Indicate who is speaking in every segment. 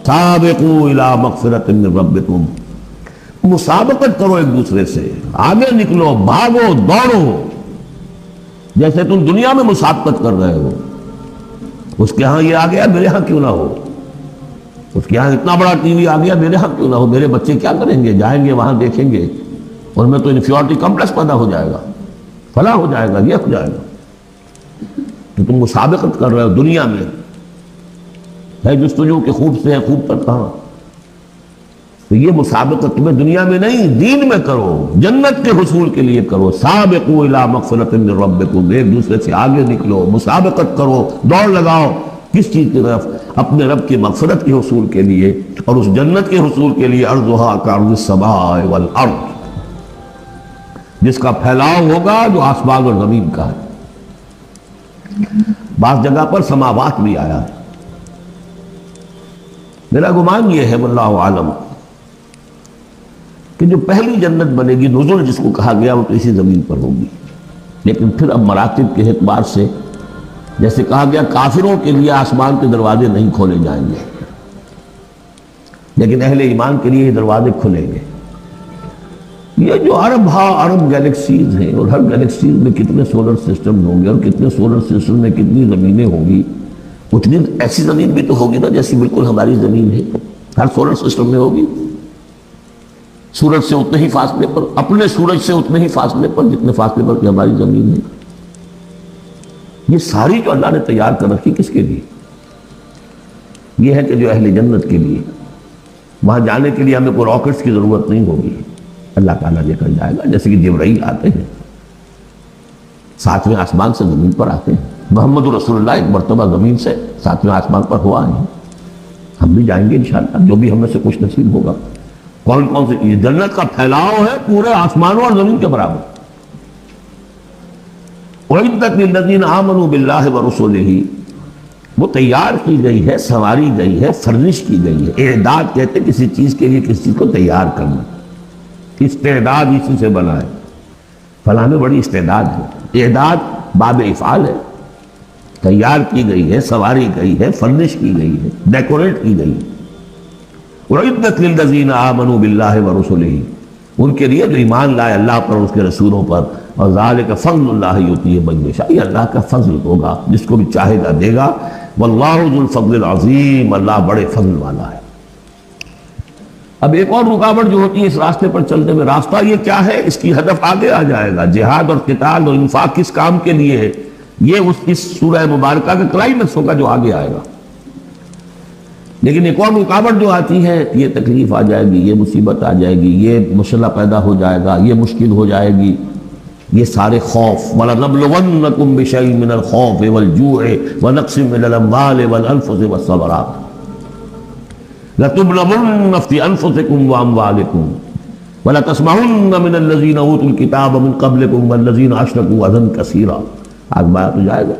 Speaker 1: سابقوا الی مغفرۃ من ربکم، مسابقت کرو ایک دوسرے سے، آگے نکلو، بھاگو، دوڑو، جیسے تم دنیا میں مسابقت کر رہے ہو۔ اس کے ہاں یہ آ گیا، میرے ہاں کیوں نہ ہو، اس کے ہاں اتنا بڑا ٹی وی آ گیا، میرے ہاں کیوں نہ ہو، میرے بچے کیا کریں گے، جائیں گے وہاں دیکھیں گے، اور میں تو انفیورٹی کمپلیکس پیدا ہو جائے گا، فلاں ہو جائے گا، یہ ہو جائے گا۔ تو تم مسابقت کر رہے ہو دنیا میں، ہے جستجو کہ خوب سے ہے خوب تک کہاں، تو یہ مسابقت تمہیں دنیا میں نہیں دین میں کرو، جنت کے حصول کے لیے کرو۔ سابقوا الی مغفرۃ من ربکم، ایک دوسرے سے آگے نکلو، مسابقت کرو، دوڑ لگاؤ، کس چیز کی طرف؟ اپنے رب کی مغفرت کے حصول کے لیے، اور اس جنت کے حصول کے لیے ارضھا کعرض السماء والارض، جس کا پھیلاؤ ہوگا جو آسمان اور زمین کا ہے۔ بعض جگہ پر سماوات بھی آیا ہے، میرا گمان یہ ہے واللہ عالم کہ جو پہلی جنت بنے گی، نزول جس کو کہا گیا، وہ تو اسی زمین پر ہوگی، لیکن پھر اب مراتب کے اعتبار سے جیسے کہا گیا کافروں کے لیے آسمان کے دروازے نہیں کھولے جائیں گے، لیکن اہل ایمان کے لیے یہ دروازے کھلیں گے۔ یہ جو ارب گیلیکسیز ہیں، اور ہر گیلیکسیز میں کتنے سولر سسٹم ہوں گے، اور کتنے سولر سسٹم میں کتنی زمینیں ہوں گی، اتنی ایسی زمین بھی تو ہوگی نا جیسی بالکل ہماری زمین ہے، ہر سولر سسٹم میں ہوگی، سورج سے اتنے ہی فاصلے پر، اپنے سورج سے اتنے ہی فاصلے پر جتنے فاصلے پر کہ ہماری زمین ہے۔ یہ ساری جو اللہ نے تیار کر رکھی کس کے لیے؟ یہ ہے کہ جو اہل جنت کے لیے، وہاں جانے کے لیے ہمیں کوئی راکٹس کی ضرورت نہیں ہوگی، اللہ تعالیٰ لے کر جائے گا، جیسے کہ جبرائیل آتے ہیں، ساتویں آسمان سے زمین پر آتے ہیں۔ محمد رسول اللہ ایک مرتبہ زمین سے ساتویں آسمان پر ہوا ہے، ہم بھی جائیں گے انشاءاللہ، جو بھی ہم میں سے کچھ نصیب ہوگا۔ کون کون سے؟ یہ جنت کا پھیلاؤ ہے پورے آسمانوں اور زمین کے برابر۔ وَعِدَّتْ لِلَّذِينَ آمَنُوا بِاللَّهِ وَرُسُلِهِ، وہ تیار کی گئی ہے، سنواری گئی ہے، فرنش کی گئی ہے۔ اعداد کہتے ہیں کسی چیز کے لیے کسی چیز کو تیار کرنا، استعداد اسی سے بنا ہے، فلاں میں بڑی استعداد ہے، اعداد باب افعال ہے، تیار کی گئی ہے، سنواری گئی ہے، فرنش کی گئی ہے، ڈیکوریٹ کی گئی ہے۔ وَعِدَّتْ لِلَّذِينَ آمَنُوا بِاللَّهِ وَرُسُلِهِ، ان کے لیے جو ایمان لائے اللہ پر اور اس کے رسولوں پر، اور ذَلِكَ فضل اللہ یؤتیہ من یشاء، یہ اللہ کا فضل ہوگا، جس کو بھی چاہے گا دے گا۔ واللہ ذو الفضل العظیم، اللہ بڑے فضل والا ہے۔ اب ایک اور رکاوٹ جو ہوتی ہے اس راستے پر چلنے میں، راستہ یہ کیا ہے، اس کی ہدف آگے آ جائے گا، جہاد اور قتال اور انفاق کس کام کے لیے ہے، یہ اس سورہ مبارکہ کا کلائمیکس ہوگا جو آگے آئے گا۔ لیکن ایک اور رکاوٹ جو آتی ہے، یہ تکلیف آ جائے گی، یہ مصیبت آ جائے گی، یہ مسئلہ پیدا ہو جائے گا، یہ مشکل ہو جائے گی، یہ سارے خوف، وَلَنَبْلُوَنَّكُمْ بِشَيْءٍ مِّنَ الْخَوْفِ وَالْجُوعِ وَنَقْصٍ مِّنَ الْأَمْوَالِ وَالْأَنفُسِ وَالثَّمَرَاتِ لَتُبْلَوُنَّ فِي أَنفُسِكُمْ وَأَمْوَالِكُمْ وَلَتَسْمَعُنَّ مِنَ الَّذِينَ أُوتُوا الْكِتَابَ مِن قَبْلِكُمْ وَالَّذِينَ أَشْرَكُوا أَذًى كَثِيرًا، آزمایا تو جائے گا۔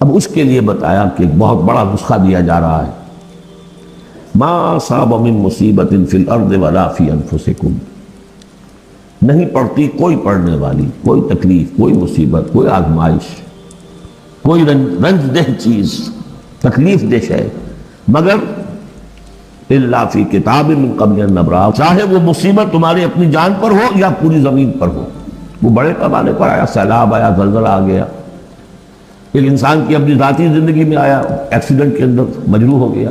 Speaker 1: اب اس کے لیے بتایا کہ ایک بہت بڑا نسخہ دیا جا رہا ہے، ما صاب من مصیبت فی الارض ولا فی انفسکم، نہیں پڑتی کوئی پڑنے والی، کوئی تکلیف، کوئی مصیبت، کوئی آزمائش، کوئی رنج دہ چیز، تکلیف دہ ہے، مگر الا فی کتاب من قبل ان نبرأہ، چاہے وہ مصیبت تمہاری اپنی جان پر ہو یا پوری زمین پر ہو، وہ بڑے پیمانے پر آیا، سیلاب آیا، زلزلہ آ گیا، ایک انسان کی اپنی ذاتی زندگی میں آیا، ایکسیڈنٹ کے اندر مجروح ہو گیا،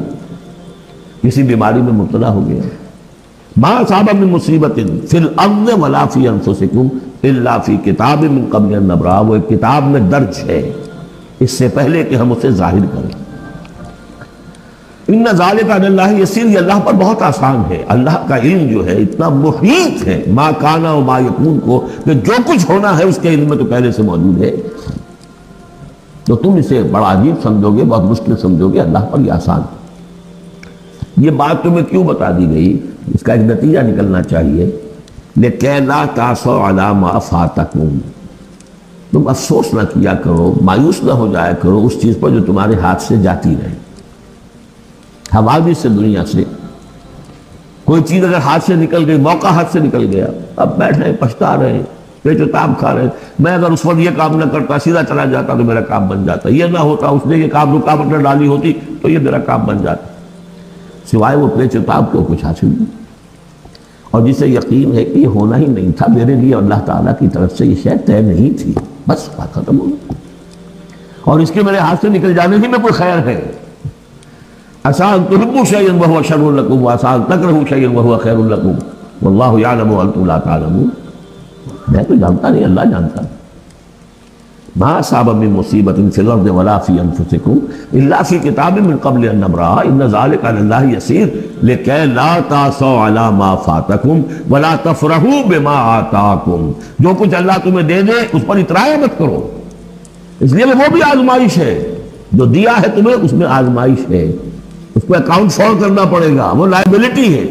Speaker 1: کسی بیماری میں مبتلا ہو گیا۔ ما اصاب من مصیبت فی الارض ولا فی انفسکم الا فی کتاب من قبل ان نبرأہ، وہ ایک کتاب میں درج ہے اس سے پہلے کہ ہم اسے ظاہر کریں۔ ان ذالک علی اللہ یسیر، یہ اللہ پر بہت آسان ہے، اللہ کا علم جو ہے اتنا محیط ہے ما کان و ما یکون کو، کہ جو کچھ ہونا ہے اس کے علم میں تو پہلے سے موجود ہے۔ تو تم اسے بڑا عجیب سمجھو گے، بہت مشکل سمجھو گے، اللہ پر یہ آسان ہے۔ یہ بات تمہیں کیوں بتا دی گئی، اس کا ایک نتیجہ نکلنا چاہیے، لِكَيْ لَا تَأْسَوْا عَلَىٰ مَا فَاتَكُمْ، تم افسوس نہ کیا کرو، مایوس نہ ہو جایا کرو اس چیز پر جو تمہارے ہاتھ سے جاتی رہے۔ حوادث سے، دنیا سے کوئی چیز اگر ہاتھ سے نکل گئی، موقع ہاتھ سے نکل گیا، اب بیٹھے پچھتا رہے، پیچ و تاب کھا رہے ہیں. میں اگر اس وقت یہ کام نہ کرتا سیدھا چلا جاتا تو میرا کام بن جاتا, یہ نہ ہوتا اس نے یہ کام رکاوٹ نہ ڈالی ہوتی تو یہ میرا کام بن جاتا. سوائے وہ پیچ و تاب کو کچھ حاصل نہیں. اور جسے یقین ہے کہ یہ ہونا ہی نہیں تھا, میرے لیے اللہ تعالیٰ کی طرف سے یہ شے طے نہیں تھی, بس بات ختم ہو گئی. اور اس کے میرے ہاتھ سے نکل جانے کی میں کوئی خیر ہے. عسیٰ ان تحبوا شیئا وہو شر لکم وعسیٰ ان تکرہوا شیئا وہو خیر لکم واللہ یعلم وانتم لا تعلمون. میں تو جانتا نہیں, اللہ جانتا. ما اصاب من مصیبت فی الارض ولا فی انفسکم الا فی کتاب من قبل ان نبرأها ان ذلک علی اللہ یسیر لکی لا تعصوا علی ما فاتکم ولا تفرحوا بما آتاکم. جو کچھ اللہ تمہیں دے دے اس پر اترایا مت کرو, اس لیے وہ بھی آزمائش ہے. جو دیا ہے تمہیں اس میں آزمائش ہے, اس کو اکاؤنٹ فور کرنا پڑے گا, وہ لائبلٹی ہے.